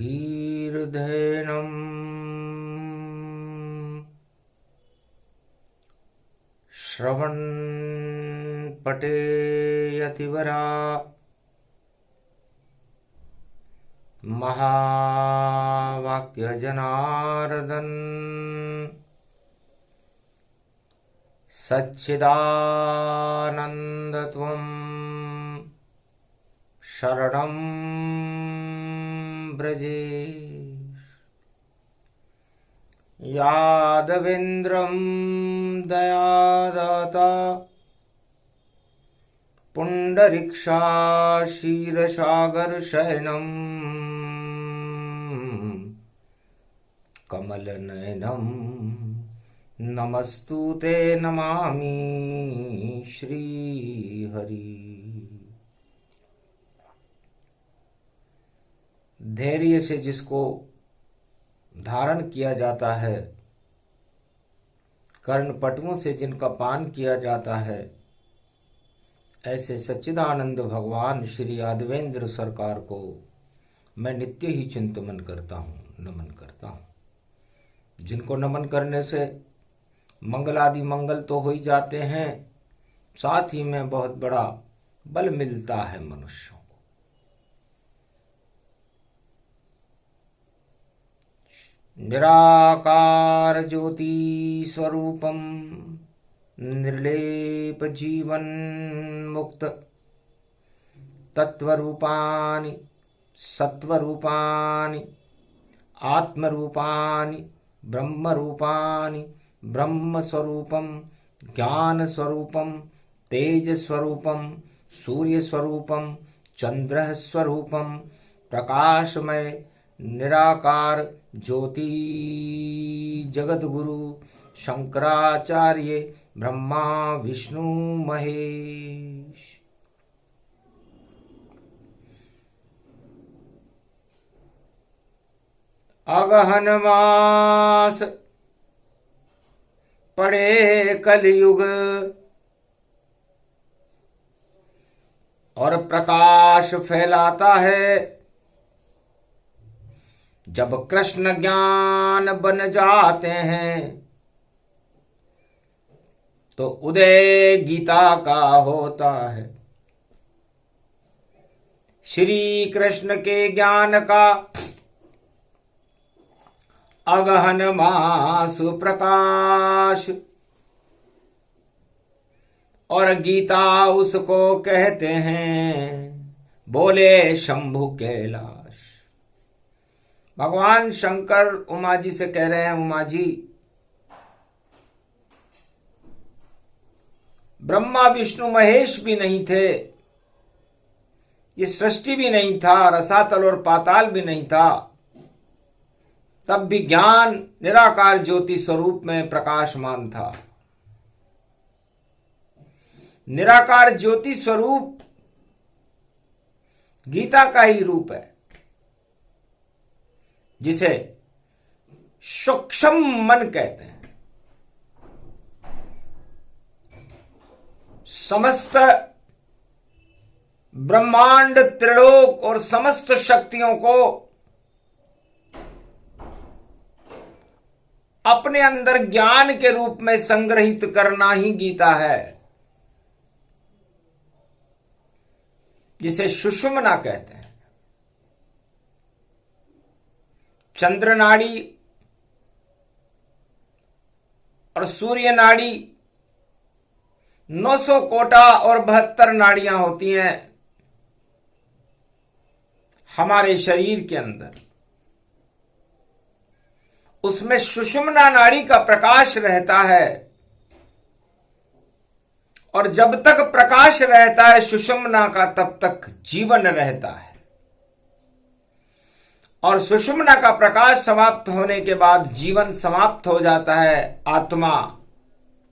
गभीरध्ययनम् श्रवणपटेयतिवरा महावाक्यजनार्दन सच्चिदानन्दत्वं शरणं व्रजे। यादवेन्द्रं दयादाता पुण्डरीक्षाक्षीरसागरशयनं कमलनयनं नमस्तुते नमामि श्रीहरि। धैर्य से जिसको धारण किया जाता है, कर्णपटुओं से जिनका पान किया जाता है, ऐसे सच्चिदानंद भगवान श्री यादवेंद्र सरकार को मैं नित्य ही चिंतन करता हूँ, नमन करता हूँ। जिनको नमन करने से मंगल आदि मंगल तो हो ही जाते हैं, साथ ही में बहुत बड़ा बल मिलता है मनुष्यों को। निराकार ज्योति स्वरूपम निर्लेप जीवन मुक्त तत्वरूपानि सत्वरूपानि आत्मरूपानि ब्रह्मरूपानि ब्रह्म स्वरूपम ज्ञान स्वरूपम तेज स्वरूपम सूर्य स्वरूपम चंद्र स्वरूपम प्रकाशमय निराकार ज्योति जगत गुरु शंकराचार्य ब्रह्मा विष्णु महेश। अगहन मास पड़े कलयुग और प्रकाश फैलाता है। जब कृष्ण ज्ञान बन जाते हैं तो उदय गीता का होता है। श्री कृष्ण के ज्ञान का अगहन मास प्रकाश और गीता उसको कहते हैं, बोले शंभु कैलाश। भगवान शंकर उमा जी से कह रहे हैं, उमा जी ब्रह्मा विष्णु महेश भी नहीं थे, ये सृष्टि भी नहीं था, रसातल और पाताल भी नहीं था, तब भी ज्ञान निराकार ज्योति स्वरूप में प्रकाशमान था। निराकार ज्योति स्वरूप गीता का ही रूप है, जिसे सूक्ष्म मन कहते हैं। समस्त ब्रह्मांड त्रिलोक और समस्त शक्तियों को अपने अंदर ज्ञान के रूप में संग्रहित करना ही गीता है, जिसे सुषुम्ना कहते हैं। चंद्र नाड़ी और सूर्य नाड़ी 900 कोटा और 72 नाड़ियां होती हैं हमारे शरीर के अंदर। उसमें सुषुम्ना नाड़ी का प्रकाश रहता है, और जब तक प्रकाश रहता है सुषुम्ना का, तब तक जीवन रहता है। और सुषुम्ना का प्रकाश समाप्त होने के बाद जीवन समाप्त हो जाता है, आत्मा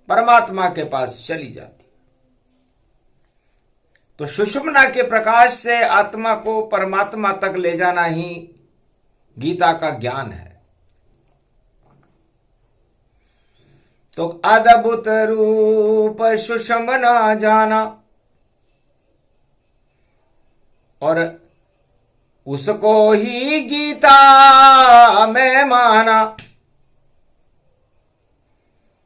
परमात्मा के पास चली जाती। तो सुषुम्ना के प्रकाश से आत्मा को परमात्मा तक ले जाना ही गीता का ज्ञान है। तो अद्भुत रूप सुषुम्ना जाना, और उसको ही गीता में माना।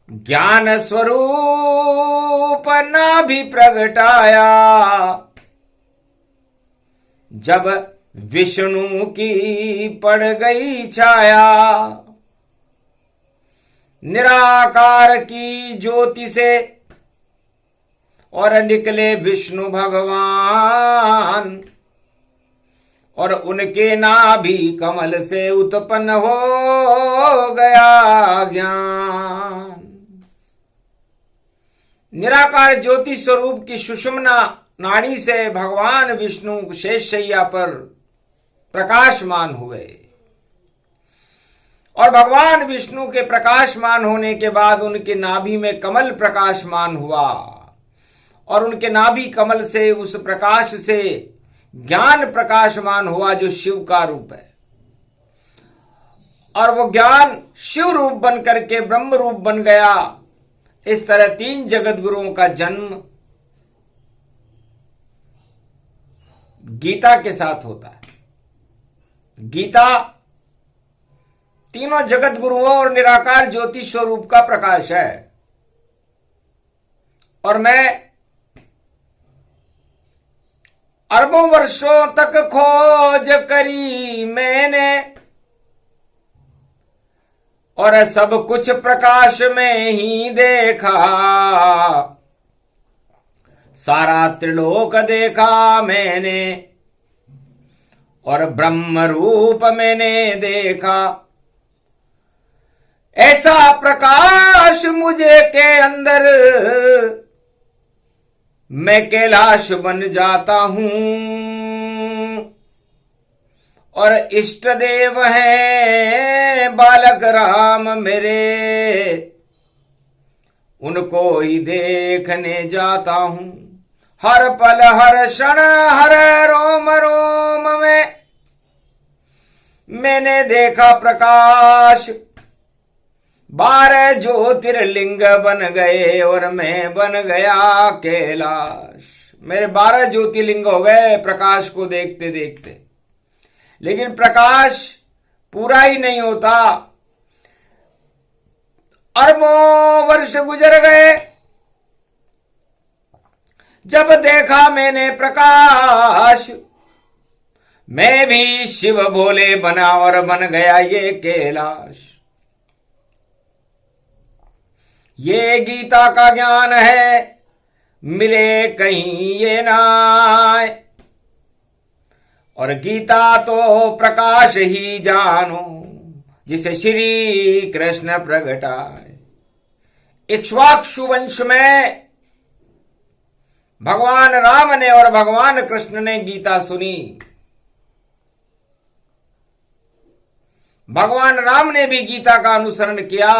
ज्ञान स्वरूप ना भी प्रगटाया, जब विष्णु की पड़ गई छाया। निराकार की ज्योति से और निकले विष्णु भगवान, और उनके नाभि कमल से उत्पन्न हो गया ज्ञान। निराकार ज्योति स्वरूप की सुषुम्ना नाड़ी से भगवान विष्णु शेषशय्या पर प्रकाशमान हुए, और भगवान विष्णु के प्रकाशमान होने के बाद उनके नाभि में कमल प्रकाशमान हुआ, और उनके नाभि कमल से उस प्रकाश से ज्ञान प्रकाशमान हुआ जो शिव का रूप है। और वो ज्ञान शिव रूप बन करके ब्रह्म रूप बन गया। इस तरह 3 जगत गुरुओं का जन्म गीता के साथ होता है। गीता तीनों जगत गुरुओं और निराकार ज्योति स्वरूप का प्रकाश है। और मैं अरबों वर्षों तक खोज करी मैंने, और सब कुछ प्रकाश में ही देखा। सारा त्रिलोक देखा मैंने, और ब्रह्म रूप मैंने देखा। ऐसा प्रकाश मुझे के अंदर, मैं कैलाश बन जाता हूं। और इष्ट देव हैं बालक राम मेरे, उनको ही देखने जाता हूं। हर पल हर क्षण हर रोम रोम में मैंने देखा प्रकाश। 12 ज्योतिर्लिंग बन गए और मैं बन गया कैलाश। मेरे 12 ज्योतिर्लिंग हो गए प्रकाश को देखते देखते। लेकिन प्रकाश पूरा ही नहीं होता। अरबों वर्ष गुजर गए, जब देखा मैंने प्रकाश। मैं भी शिव भोले बना और बन गया ये कैलाश। ये गीता का ज्ञान है, मिले कहीं ये नाय। और गीता तो प्रकाश ही जानो, जिसे श्री कृष्ण प्रगटाए। इक्ष्वाकु वंश में भगवान राम ने और भगवान कृष्ण ने गीता सुनी। भगवान राम ने भी गीता का अनुसरण किया,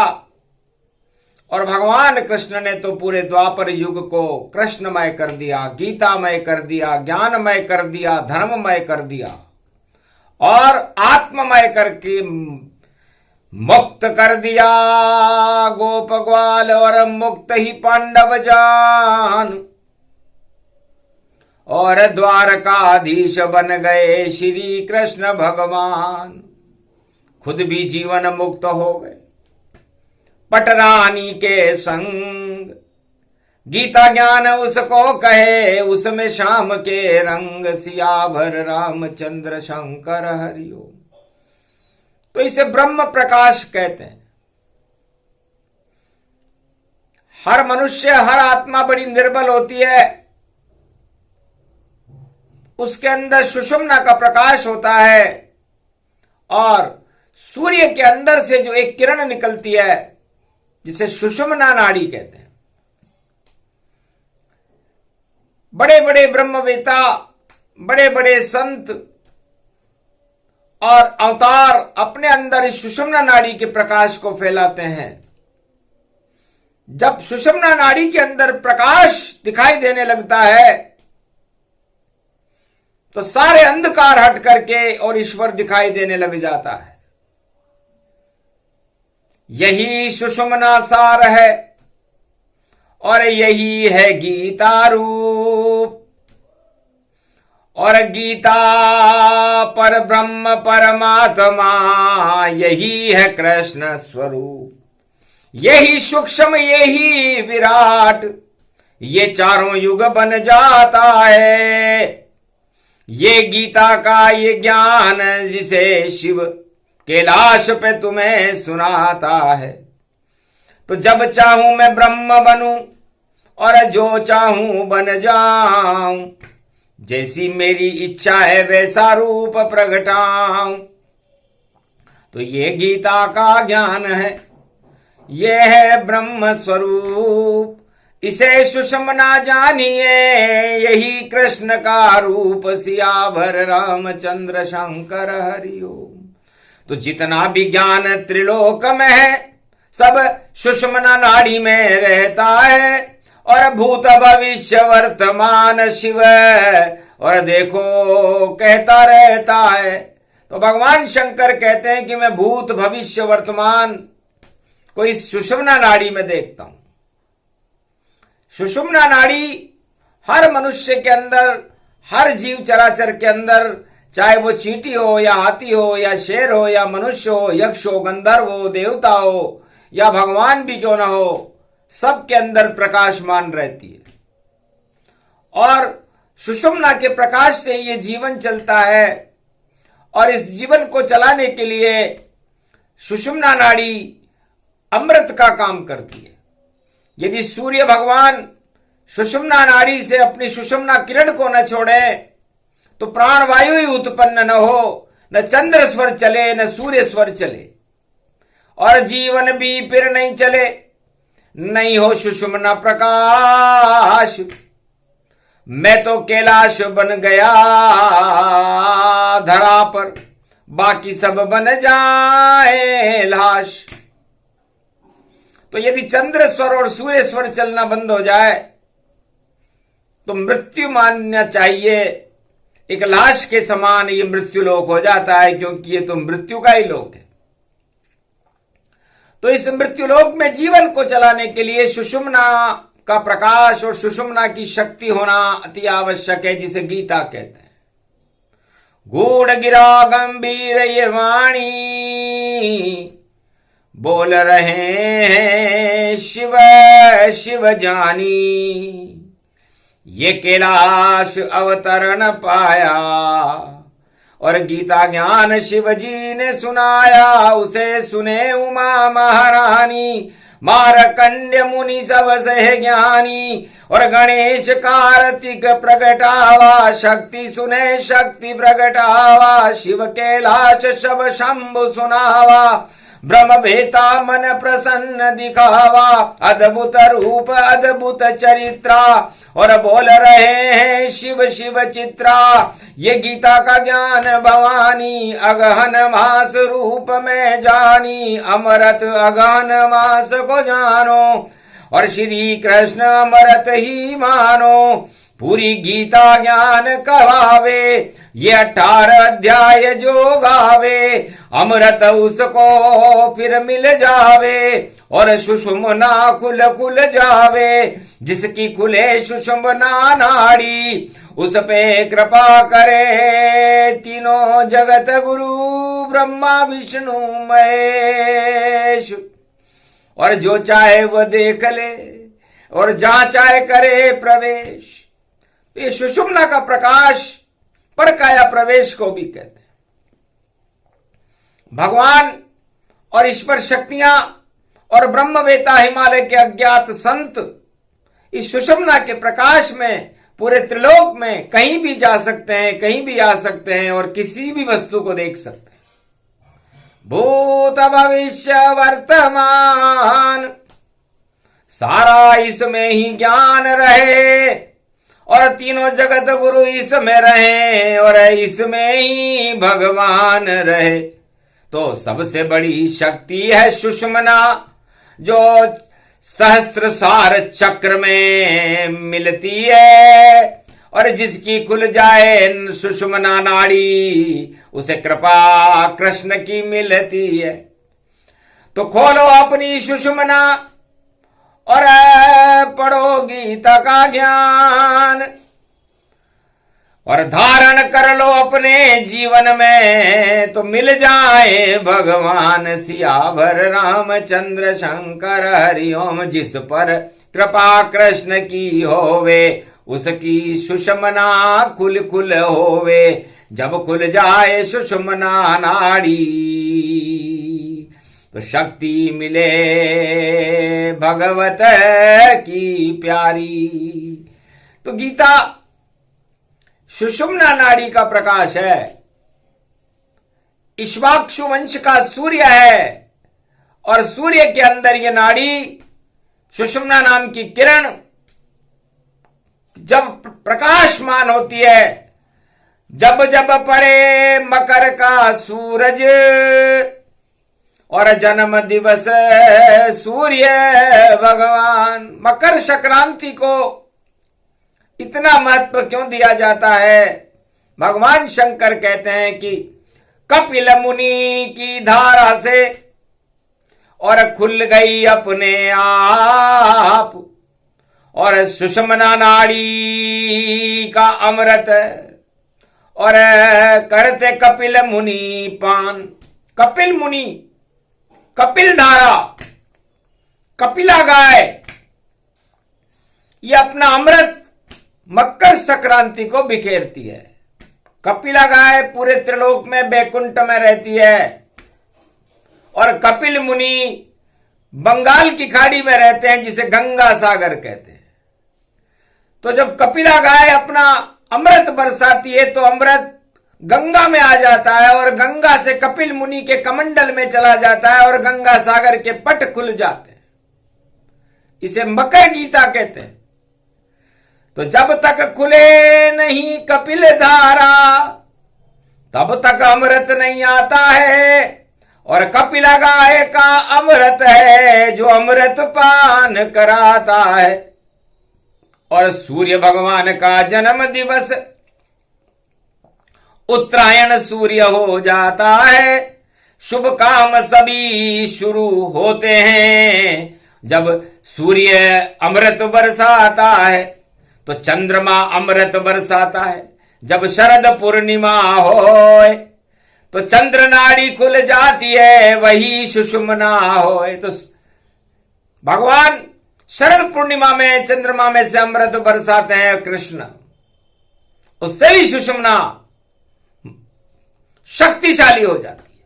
और भगवान कृष्ण ने तो पूरे द्वापर युग को कृष्णमय कर दिया, गीतामय कर दिया, ज्ञानमय कर दिया, धर्ममय कर दिया, और आत्ममय करके मुक्त कर दिया। गोप ग्वाल और मुक्त ही पांडव जान, और द्वारकाधीश बन गए श्री कृष्ण भगवान। खुद भी जीवन मुक्त हो गए पटरानी के संग। गीता ज्ञान उसको कहे, उसमें श्याम के रंग। सियाभर रामचंद्र शंकर हरिओम। तो इसे ब्रह्म प्रकाश कहते हैं। हर मनुष्य, हर आत्मा बड़ी निर्बल होती है। उसके अंदर सुषुम्ना का प्रकाश होता है, और सूर्य के अंदर से जो एक किरण निकलती है, जिसे सुषुम्ना नाड़ी कहते हैं। बड़े बड़े ब्रह्मवेता, बड़े बड़े संत और अवतार अपने अंदर इस सुषुम्ना नाड़ी के प्रकाश को फैलाते हैं। जब सुषुम्ना नाड़ी के अंदर प्रकाश दिखाई देने लगता है, तो सारे अंधकार हट करके और ईश्वर दिखाई देने लग जाता है। यही सुषुम्ना सार है, और यही है गीता रूप। और गीता पर ब्रह्म परमात्मा यही है कृष्ण स्वरूप, यही सूक्ष्म यही विराट, ये चारों युग बन जाता है। ये गीता का ये ज्ञान जिसे शिव कैलाश पे तुम्हें सुनाता है। तो जब चाहूं मैं ब्रह्म बनूं और जो चाहूं बन जाऊं, जैसी मेरी इच्छा है वैसा रूप प्रगटाऊं। तो ये गीता का ज्ञान है, ये है ब्रह्म स्वरूप, इसे सुषमना जानिए, यही कृष्ण का रूप, सियावर रामचंद्र शंकर हरिओम। तो जितना भी ज्ञान त्रिलोक में है सब सुषमना नाड़ी में रहता है, और भूत भविष्य वर्तमान शिव और देखो कहता रहता है। तो भगवान शंकर कहते हैं कि मैं भूत भविष्य वर्तमान को इस सुषुम्ना नाड़ी में देखता हूं। सुषुम्ना नाड़ी हर मनुष्य के अंदर, हर जीव चराचर के अंदर, चाहे वो चींटी हो या हाथी हो या शेर हो या मनुष्य हो, यक्ष हो, गंधर्व हो, देवता हो या भगवान भी क्यों ना हो, सबके अंदर प्रकाशमान रहती है। और सुषुम्ना के प्रकाश से ये जीवन चलता है, और इस जीवन को चलाने के लिए सुषुम्ना नाड़ी अमृत का काम करती है। यदि सूर्य भगवान सुषुम्ना नाड़ी से अपनी सुषुम्ना किरण को न छोड़े तो प्राणवायु ही उत्पन्न न हो, न चंद्र स्वर चले न सूर्य स्वर चले, और जीवन भी फिर नहीं चले, नहीं हो सुषुम्ना प्रकाश। मैं तो कैलाश बन गया धरा पर, बाकी सब बन जाए लाश। तो यदि चंद्र स्वर और सूर्य स्वर चलना बंद हो जाए तो मृत्यु मानना चाहिए, एक लाश के समान ये मृत्यु लोक हो जाता है, क्योंकि ये तो मृत्यु का ही लोक है। तो इस मृत्यु लोक में जीवन को चलाने के लिए सुषुम्ना का प्रकाश और सुषुम्ना की शक्ति होना अति आवश्यक है, जिसे गीता कहते हैं। गूढ़ गिरा गंभीर ये वाणी, बोल रहे हैं शिव शिव जानी, ये कैलाश अवतरण पाया और गीता ज्ञान शिव जी ने सुनाया, उसे सुने उमा महारानी, मारकंड्य मुनि सब से ज्ञानी, और गणेश कार्तिक प्रगटावा, शक्ति सुने शक्ति प्रगटावा, शिव कैलाश शब शंभु सुनावा, ब्रह्म भेता मन प्रसन्न दिखावा, अद्भुत रूप अद्भुत चरित्रा, और बोल रहे हैं शिव शिव चित्रा, ये गीता का ज्ञान भवानी, अगहन मास रूप में जानी, अमृत अगहन मास को जानो, और श्री कृष्ण अमृत ही मानो, पूरी गीता ज्ञान कहावे, ये 18 अध्याय जो गावे, अमृत उसको फिर मिल जावे, और सुषुम्ना खुल खुल जावे, जिसकी खुले सुषुम्ना नाड़ी, उस पे कृपा करे तीनों जगत गुरु ब्रह्मा विष्णु महेश, और जो चाहे वह देख ले और जहां चाहे करे प्रवेश। ये सुषुम्ना का प्रकाश पर काया प्रवेश को भी कहते हैं। भगवान और ईश्वर शक्तियां और ब्रह्मवेता हिमालय के अज्ञात संत इस सुषुम्ना के प्रकाश में पूरे त्रिलोक में कहीं भी जा सकते हैं, कहीं भी आ सकते हैं, और किसी भी वस्तु को देख सकते हैं। भूत भविष्य वर्तमान सारा इसमें ही ज्ञान रहे, और तीनों जगत गुरु इसमें रहे, और इसमें ही भगवान रहे। तो सबसे बड़ी शक्ति है सुषुम्ना, जो सहस्त्र सार चक्र में मिलती है, और जिसकी खुल जाए सुषुम्ना नाड़ी, उसे कृपा कृष्ण की मिलती है। तो खोलो अपनी सुषुम्ना और पढ़ो गीता का ज्ञान, और धारण कर लो अपने जीवन में तो मिल जाए भगवान सियावर रामचंद्र शंकर हरिओम। जिस पर कृपा कृष्ण की होवे उसकी सुषमना खुल खुल होवे। जब खुल जाए सुषमना नाड़ी तो शक्ति मिले भगवत की प्यारी। तो गीता सुषुम्ना नाड़ी का प्रकाश है, इक्ष्वाकु वंश का सूर्य है और सूर्य के अंदर ये नाड़ी सुषुम्ना नाम की किरण जब प्रकाशमान होती है, जब जब पड़े मकर का सूरज और जन्म दिवस सूर्य भगवान। मकर संक्रांति को इतना महत्व क्यों दिया जाता है? भगवान शंकर कहते हैं कि कपिल मुनि की धारा से और खुल गई अपने आप और सुषुम्ना नाड़ी का अमृत और करते कपिल मुनि पान। कपिल मुनि, कपिल धारा, कपिला गाय ये अपना अमृत मकर संक्रांति को बिखेरती है। कपिला गाय पूरे त्रिलोक में बैकुंठ में रहती है और कपिल मुनि बंगाल की खाड़ी में रहते हैं जिसे गंगा सागर कहते हैं। तो जब कपिला गाय अपना अमृत बरसाती है तो अमृत गंगा में आ जाता है और गंगा से कपिल मुनि के कमंडल में चला जाता है और गंगा सागर के पट खुल जाते हैं। इसे मकर गीता कहते हैं। तो जब तक खुले नहीं कपिल धारा तब तक अमृत नहीं आता है और कपिला गाय का अमृत है जो अमृत पान कराता है। और सूर्य भगवान का जन्म दिवस उत्तरायण सूर्य हो जाता है। शुभ काम सभी शुरू होते हैं जब सूर्य अमृत बरसाता है। तो चंद्रमा अमृत बरसाता है। जब शरद पूर्णिमा होए तो चंद्र नाड़ी खुल जाती है, वही सुषुम्ना होए। तो भगवान शरद पूर्णिमा में चंद्रमा में से अमृत बरसाते हैं कृष्ण, उससे ही सुषुम्ना शक्तिशाली हो जाती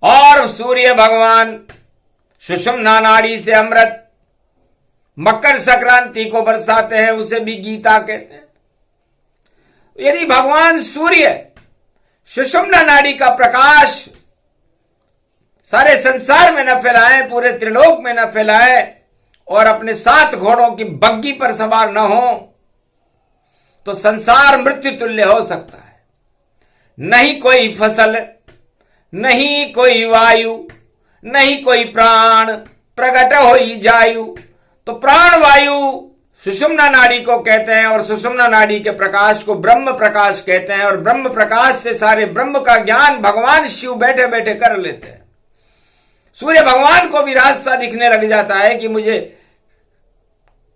है। और सूर्य भगवान सुषुम्ना नाड़ी से अमृत मकर संक्रांति को बरसाते हैं, उसे भी गीता कहते हैं। यदि भगवान सूर्य सुषुम्ना नाड़ी का प्रकाश सारे संसार में न फैलाए, पूरे त्रिलोक में न फैलाए और अपने 7 घोड़ों की बग्गी पर सवार न हो तो संसार मृत्यु तुल्य हो सकता है। नहीं कोई फसल, नहीं कोई वायु, नहीं कोई प्राण प्रकट होई जायु। तो प्राण वायु सुषुम्ना नाड़ी को कहते हैं और सुषुम्ना नाड़ी के प्रकाश को ब्रह्म प्रकाश कहते हैं और ब्रह्म प्रकाश से सारे ब्रह्म का ज्ञान भगवान शिव बैठे बैठे कर लेते हैं। सूर्य भगवान को भी रास्ता दिखने लग जाता है कि मुझे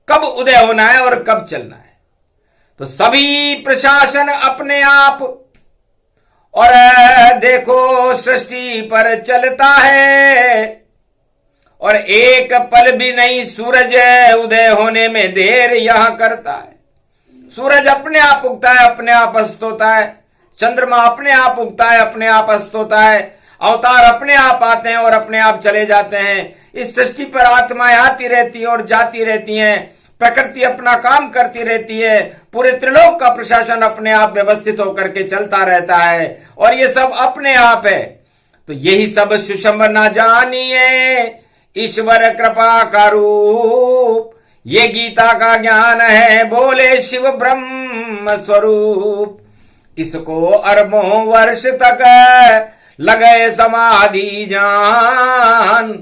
कब उदय होना है और कब चलना है। तो सभी प्रशासन अपने आप और देखो सृष्टि पर चलता है और एक पल भी नहीं सूरज उदय होने में देर यहां करता है। सूरज अपने आप उगता है, अपने आप अस्त होता है। चंद्रमा अपने आप उगता है, अपने आप अस्त होता है। अवतार अपने आप आते हैं और अपने आप चले जाते हैं। इस सृष्टि पर आत्माएं आती रहती हैं और जाती रहती हैं। प्रकृति अपना काम करती रहती है। पूरे त्रिलोक का प्रशासन अपने आप व्यवस्थित होकर के चलता रहता है और ये सब अपने आप है। तो यही सब सुषुम्ना जानिए ईश्वर कृपा का रूप। ये गीता का ज्ञान है बोले शिव ब्रह्म स्वरूप। इसको अरबों वर्ष तक लगे समाधि जान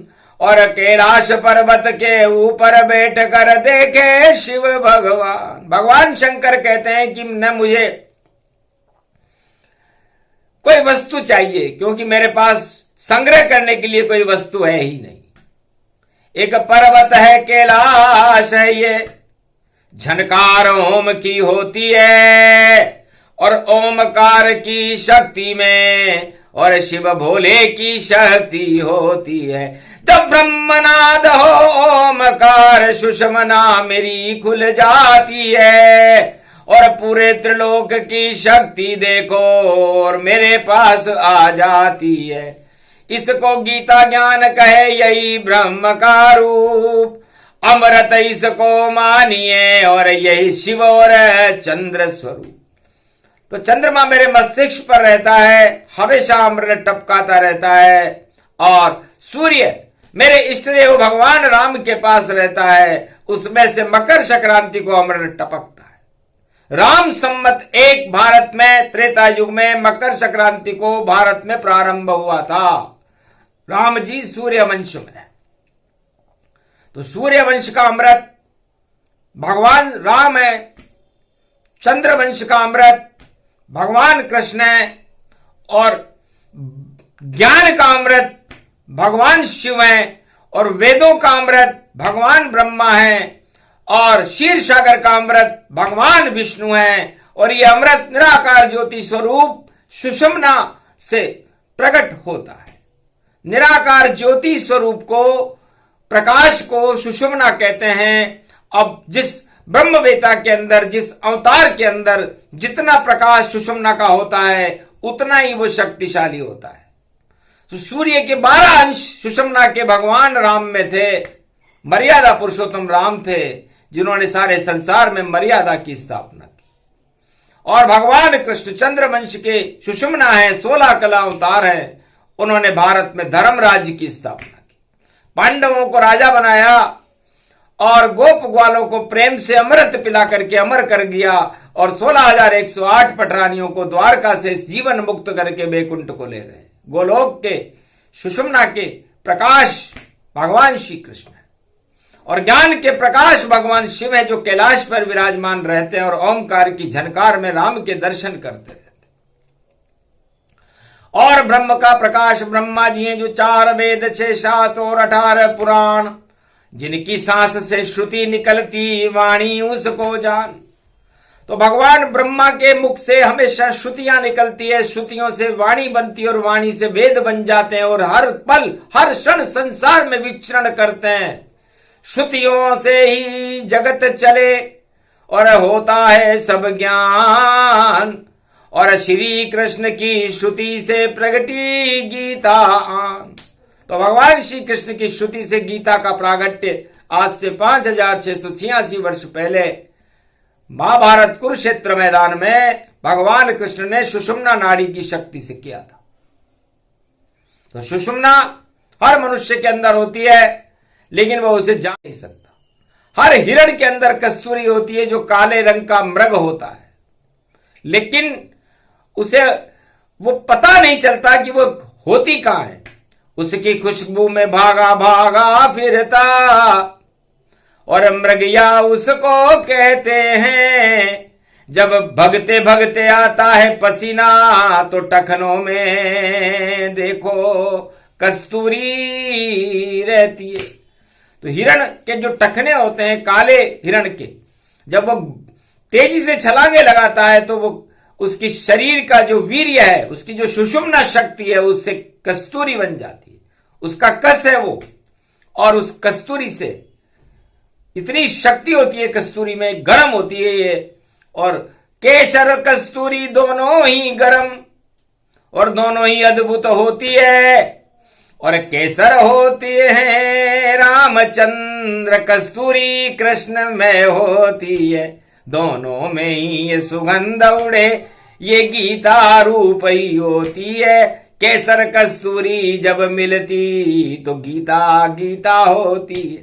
और कैलाश पर्वत के ऊपर बैठ कर देखे शिव भगवान। भगवान शंकर कहते हैं कि न मुझे कोई वस्तु चाहिए क्योंकि मेरे पास संग्रह करने के लिए कोई वस्तु है ही नहीं। एक पर्वत है कैलाश है ये झनकार ओम की होती है और ओमकार की शक्ति में और शिव भोले की शक्ति होती है। जब ब्रह्मनाद हो ओमकार सुषमना मेरी खुल जाती है और पूरे त्रिलोक की शक्ति देखो और मेरे पास आ जाती है। इसको गीता ज्ञान कहे यही ब्रह्म का रूप, अमृत इसको मानिए और यही शिव और चंद्र स्वरूप। तो चंद्रमा मेरे मस्तिष्क पर रहता है, हमेशा अमृत टपकाता रहता है, और सूर्य मेरे इष्ट देव भगवान राम के पास रहता है, उसमें से मकर संक्रांति को अमृत टपकता है। राम संवत 1 भारत में त्रेता युग में मकर संक्रांति को भारत में प्रारंभ हुआ था। राम जी सूर्य वंश में, तो सूर्य वंश का अमृत भगवान राम है, चंद्र वंश का अमृत भगवान कृष्ण है, और ज्ञान का अमृत भगवान शिव है, और वेदों का अमृत भगवान ब्रह्मा है, और क्षीर सागर का अमृत भगवान विष्णु है। और ये अमृत निराकार ज्योति स्वरूप सुषुम्ना से प्रकट होता है। निराकार ज्योति स्वरूप को, प्रकाश को सुषुम्ना कहते हैं। अब जिस ब्रह्मवेता के अंदर, जिस अवतार के अंदर जितना प्रकाश सुषुम्ना का होता है उतना ही वो शक्तिशाली होता है। तो सूर्य के 12 अंश सुषुम्ना के भगवान राम में थे। मर्यादा पुरुषोत्तम राम थे जिन्होंने सारे संसार में मर्यादा की स्थापना की। और भगवान कृष्ण चंद्र वंश के सुषुम्ना है, 16 कला अवतार है। उन्होंने भारत में धर्म राज्य की स्थापना की, पांडवों को राजा बनाया और गोप ग्वालों को प्रेम से अमृत पिला करके अमर कर दिया, और 16,108 पटरानियों को द्वारका से जीवन मुक्त करके बैकुंठ को ले गए। गोलोक के सुषुम्ना के प्रकाश भगवान श्री कृष्ण है, और ज्ञान के प्रकाश भगवान शिव है जो कैलाश पर विराजमान रहते हैं और ओमकार की झनकार में राम के दर्शन करते रहते। और ब्रह्म का प्रकाश ब्रह्मा जी हैं जो 4 वेद 6 7 और 18 पुराण, जिनकी सांस से श्रुति निकलती वाणी उसको जान। तो भगवान ब्रह्मा के मुख से हमेशा श्रुतियां निकलती है, श्रुतियों से वाणी बनती है और वाणी से वेद बन जाते हैं, और हर पल हर क्षण संसार में विचरण करते हैं। श्रुतियों से ही जगत चले और होता है सब ज्ञान, और श्री कृष्ण की श्रुति से प्रगटी गीता। तो भगवान श्री कृष्ण की श्रुति से गीता का प्रागट्य आज से 5686 वर्ष पहले महाभारत कुरुक्षेत्र मैदान में भगवान कृष्ण ने सुषुम्ना नाड़ी की शक्ति से किया था। तो सुषुम्ना हर मनुष्य के अंदर होती है, लेकिन वह उसे जान नहीं सकता। हर हिरण के अंदर कस्तूरी होती है जो काले रंग का मृग होता है, लेकिन उसे वो पता नहीं चलता कि वो होती कहां है। उसकी खुशबू में भागा भागा फिरता, और मृगया उसको कहते हैं। जब भगते भगते आता है पसीना तो टखनों में देखो कस्तूरी रहती है। तो हिरण के जो टखने होते हैं काले हिरण के, जब वो तेजी से छलांगे लगाता है तो वो उसकी शरीर का जो वीर्य है, उसकी जो सुषुम्ना शक्ति है, उससे कस्तूरी बन जाती है। उसका कस है वो, और उस कस्तूरी से इतनी शक्ति होती है, कस्तूरी में गर्म होती है ये। और केसर कस्तूरी दोनों ही गर्म और दोनों ही अद्भुत होती है, और केसर होती है रामचंद्र, कस्तूरी कृष्ण में होती है। दोनों में ही ये सुगंध उड़े, ये गीता रूप ही होती है। केसर कस्तूरी जब मिलती तो गीता गीता होती है।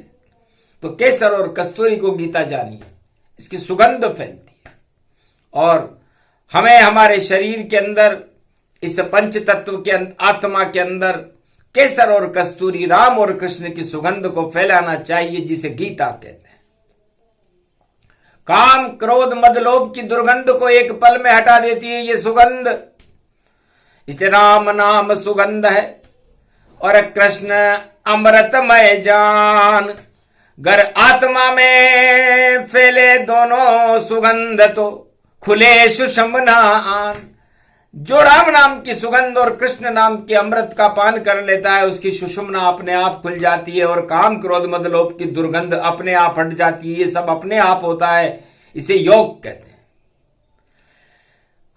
तो केसर और कस्तूरी को गीता जानिए, इसकी सुगंध फैलती है, और हमें हमारे शरीर के अंदर, इस पंच तत्व के आत्मा के अंदर केसर और कस्तूरी, राम और कृष्ण की सुगंध को फैलाना चाहिए, जिसे गीता कहते हैं। काम क्रोध मद लोभ की दुर्गंध को एक पल में हटा देती है ये सुगंध। इसे राम नाम सुगंध है, और कृष्ण अमृतमय जान। गर आत्मा में फैले दोनों सुगंध तो खुले सुषमना आन। जो राम नाम की सुगंध और कृष्ण नाम के अमृत का पान कर लेता है, उसकी सुषुम्ना अपने आप खुल जाती है और काम क्रोध मद लोभ की दुर्गंध अपने आप हट जाती है। ये सब अपने आप होता है, इसे योग कहते हैं।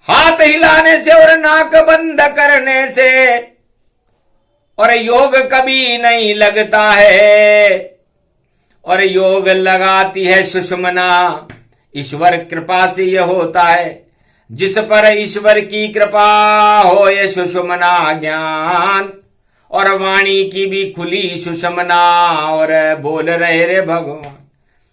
हाथ हिलाने से और नाक बंद करने से और योग कभी नहीं लगता है, और योग लगाती है सुषुम्ना। ईश्वर कृपा से यह होता है, जिस पर ईश्वर की कृपा हो ये सुषुम्ना ज्ञान। और वाणी की भी खुली सुषुम्ना और बोल रहे रे भगवान।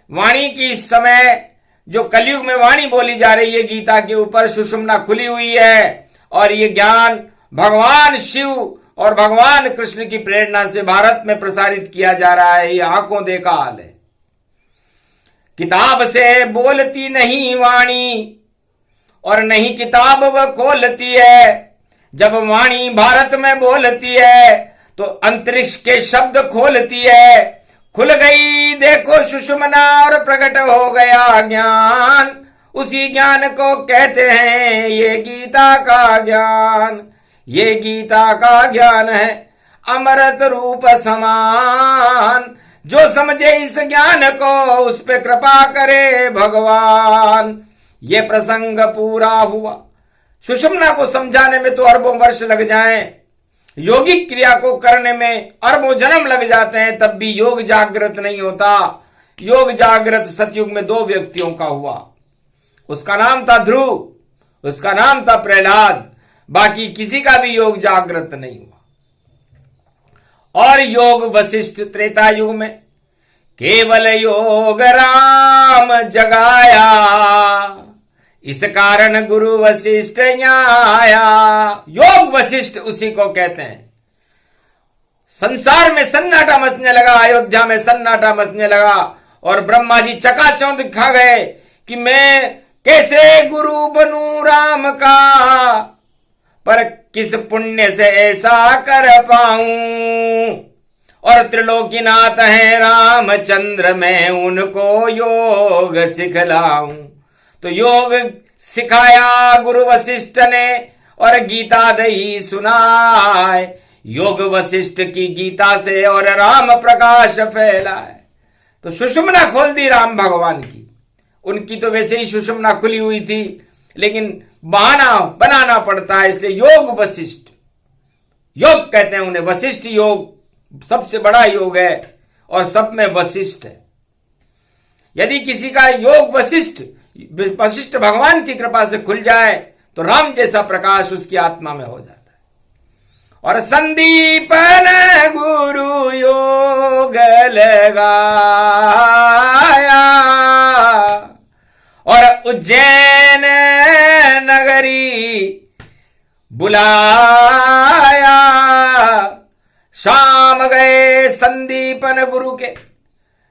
वाणी की इस समय जो कलयुग में वाणी बोली जा रही है, गीता के ऊपर सुषुम्ना खुली हुई है, और ये ज्ञान भगवान शिव और भगवान कृष्ण की प्रेरणा से भारत में प्रसारित किया जा रहा है। ये आंखों देखा हाल है। किताब से बोलती नहीं वाणी और नहीं किताब वह खोलती है। जब वाणी भारत में बोलती है तो अंतरिक्ष के शब्द खोलती है। खुल गई देखो सुषुम्ना और प्रकट हो गया ज्ञान। उसी ज्ञान को कहते हैं ये गीता का ज्ञान। ये गीता का ज्ञान है अमृत रूप समान। जो समझे इस ज्ञान को उस पे कृपा करे भगवान। ये प्रसंग पूरा हुआ। सुषुम्ना को समझाने में तो अरबों वर्ष लग जाएं, योगिक क्रिया को करने में अरबों जन्म लग जाते हैं, तब भी योग जागृत नहीं होता। योग जागृत सतयुग में 2 व्यक्तियों का हुआ। उसका नाम था ध्रुव, उसका नाम था प्रहलाद। बाकी किसी का भी योग जागृत नहीं हुआ। और योग वशिष्ठ त्रेता युग में केवल योग राम जगाया। इस कारण गुरु वशिष्ठ आया। योग वशिष्ठ उसी को कहते हैं। संसार में सन्नाटा मचने लगा, अयोध्या में सन्नाटा मचने लगा, और ब्रह्मा जी चकाचौंध खा गए कि मैं कैसे गुरु बनूं राम का, पर किस पुण्य से ऐसा कर पाऊं। और त्रिलोकीनाथ है रामचंद्र, मैं उनको योग सिखलाऊं। तो योग सिखाया गुरु वशिष्ठ ने और गीता दही सुनाए। योग वशिष्ठ की गीता से और राम प्रकाश फैला है। तो सुषुम्ना खोल दी राम भगवान की। उनकी तो वैसे ही सुषुम्ना खुली हुई थी, लेकिन बहाना बनाना पड़ता है, इसलिए योग वशिष्ठ। योग कहते हैं उन्हें। वशिष्ठ योग सबसे बड़ा योग है और सब में वशिष्ठ है। यदि किसी का योग वशिष्ठ भगवान की कृपा से खुल जाए तो राम जैसा प्रकाश उसकी आत्मा में हो जाता है। और संदीपन गुरु योग लगाया और उज्जैन नगरी बुलाया। शाम गए संदीपन गुरु के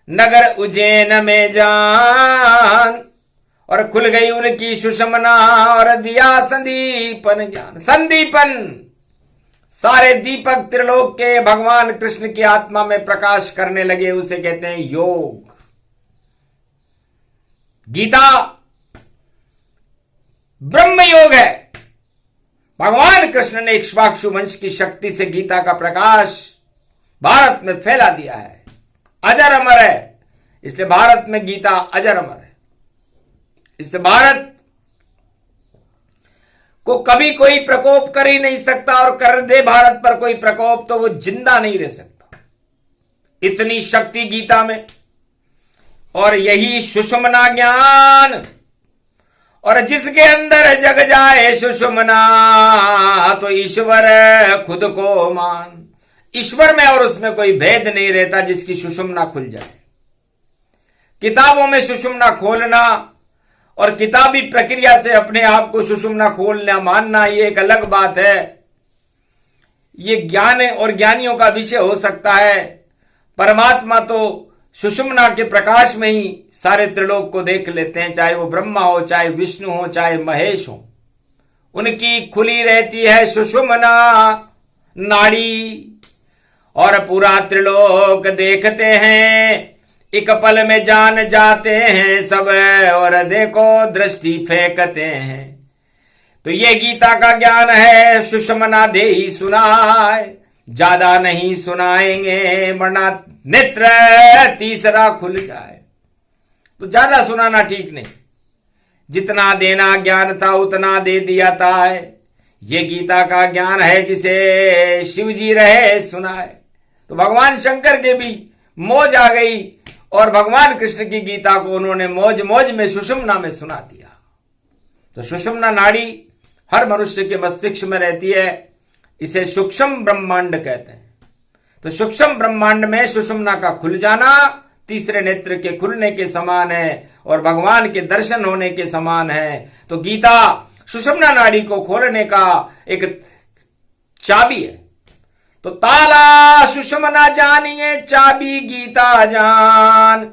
नगर उज्जैन में जान, और खुल गई उनकी सुषुम्ना और दिया संदीपन ज्ञान। संदीपन सारे दीपक त्रिलोक के भगवान कृष्ण की आत्मा में प्रकाश करने लगे, उसे कहते हैं योग। गीता ब्रह्म योग है। भगवान कृष्ण ने इक्ष्वाकु वंश की शक्ति से गीता का प्रकाश भारत में फैला दिया है। अजर अमर है, इसलिए भारत में गीता अजर अमर है। इससे भारत को कभी कोई प्रकोप कर ही नहीं सकता, और कर दे भारत पर कोई प्रकोप तो वो जिंदा नहीं रह सकता। इतनी शक्ति गीता में, और यही सुषुम्ना ज्ञान। और जिसके अंदर जग जाए सुषुम्ना तो ईश्वर खुद को मान। ईश्वर में और उसमें कोई भेद नहीं रहता जिसकी सुषुम्ना खुल जाए। किताबों में सुषुम्ना खोलना और किताबी प्रक्रिया से अपने आप को सुषुम्ना खोलना मानना, ये एक अलग बात है। ये ज्ञान और ज्ञानियों का विषय हो सकता है। परमात्मा तो सुषुम्ना के प्रकाश में ही सारे त्रिलोक को देख लेते हैं, चाहे वो ब्रह्मा हो, चाहे विष्णु हो, चाहे महेश हो। उनकी खुली रहती है सुषुम्ना नाड़ी, और पूरा त्रिलोक देखते हैं। एक पल में जान जाते हैं सब, और देखो दृष्टि फेंकते हैं। तो ये गीता का ज्ञान है, सुषमना देहि सुनाए, ज्यादा नहीं सुनाएंगे वरना नेत्र तीसरा खुल जाए। तो ज्यादा सुनाना ठीक नहीं, जितना देना ज्ञान था उतना दे दिया था। ये गीता का ज्ञान है जिसे शिव जी रहे सुनाए। तो भगवान शंकर के भी मौज आ गई और भगवान कृष्ण की गीता को उन्होंने मौज मौज में सुषुम्ना में सुना दिया। तो सुषुम्ना नाड़ी हर मनुष्य के मस्तिष्क में रहती है, इसे सूक्ष्म ब्रह्मांड कहते हैं। तो सूक्ष्म ब्रह्मांड में सुषुम्ना का खुल जाना तीसरे नेत्र के खुलने के समान है और भगवान के दर्शन होने के समान है। तो गीता सुषुम्ना नाड़ी को खोलने का एक चाबी है। तो ताला सुषुम्ना जानिए, चाबी गीता जान।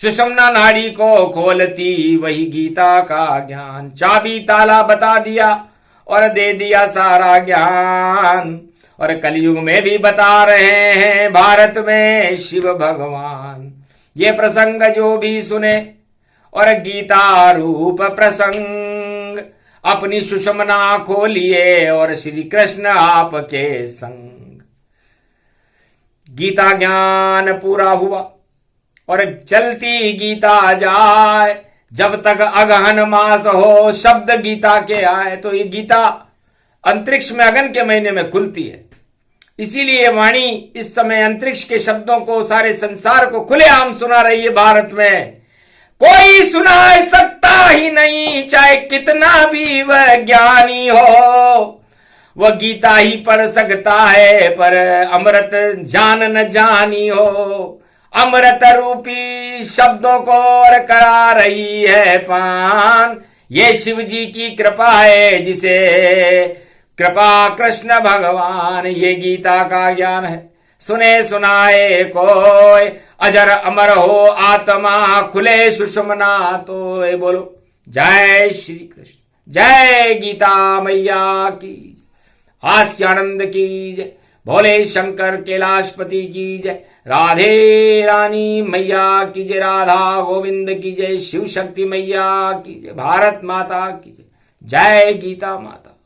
सुषुम्ना नाड़ी को खोलती वही गीता का ज्ञान। चाबी ताला बता दिया और दे दिया सारा ज्ञान। और कलयुग में भी बता रहे हैं भारत में शिव भगवान। ये प्रसंग जो भी सुने और गीता रूप प्रसंग, अपनी सुषुम्ना खोलिए और श्री कृष्ण आपके संग। गीता ज्ञान पूरा हुआ और चलती गीता जाए, जब तक अगहन मास हो शब्द गीता के आए। तो ये गीता अंतरिक्ष में अगन के महीने में खुलती है, इसीलिए वाणी इस समय अंतरिक्ष के शब्दों को सारे संसार को खुलेआम सुना रही है। भारत में कोई सुना सकता ही नहीं, चाहे कितना भी वह ज्ञानी हो, वह गीता ही पढ़ सकता है, पर अमृत जान न जानी हो। अमृत रूपी शब्दों को और करा रही है पान। ये शिव जी की कृपा है, जिसे कृपा कृष्ण भगवान। ये गीता का ज्ञान है, सुने सुनाए कोई, अजर अमर हो आत्मा, खुले सुषुम्ना तो। ये बोलो जय श्री कृष्ण, जय गीता मैया की, हास्य आनंद की जय, भोले शंकर कैलाशपति की जय, राधे रानी मैया की जय, राधा गोविंद की जय, शिव शक्ति मैया की जय, भारत माता की जय, जय गीता माता।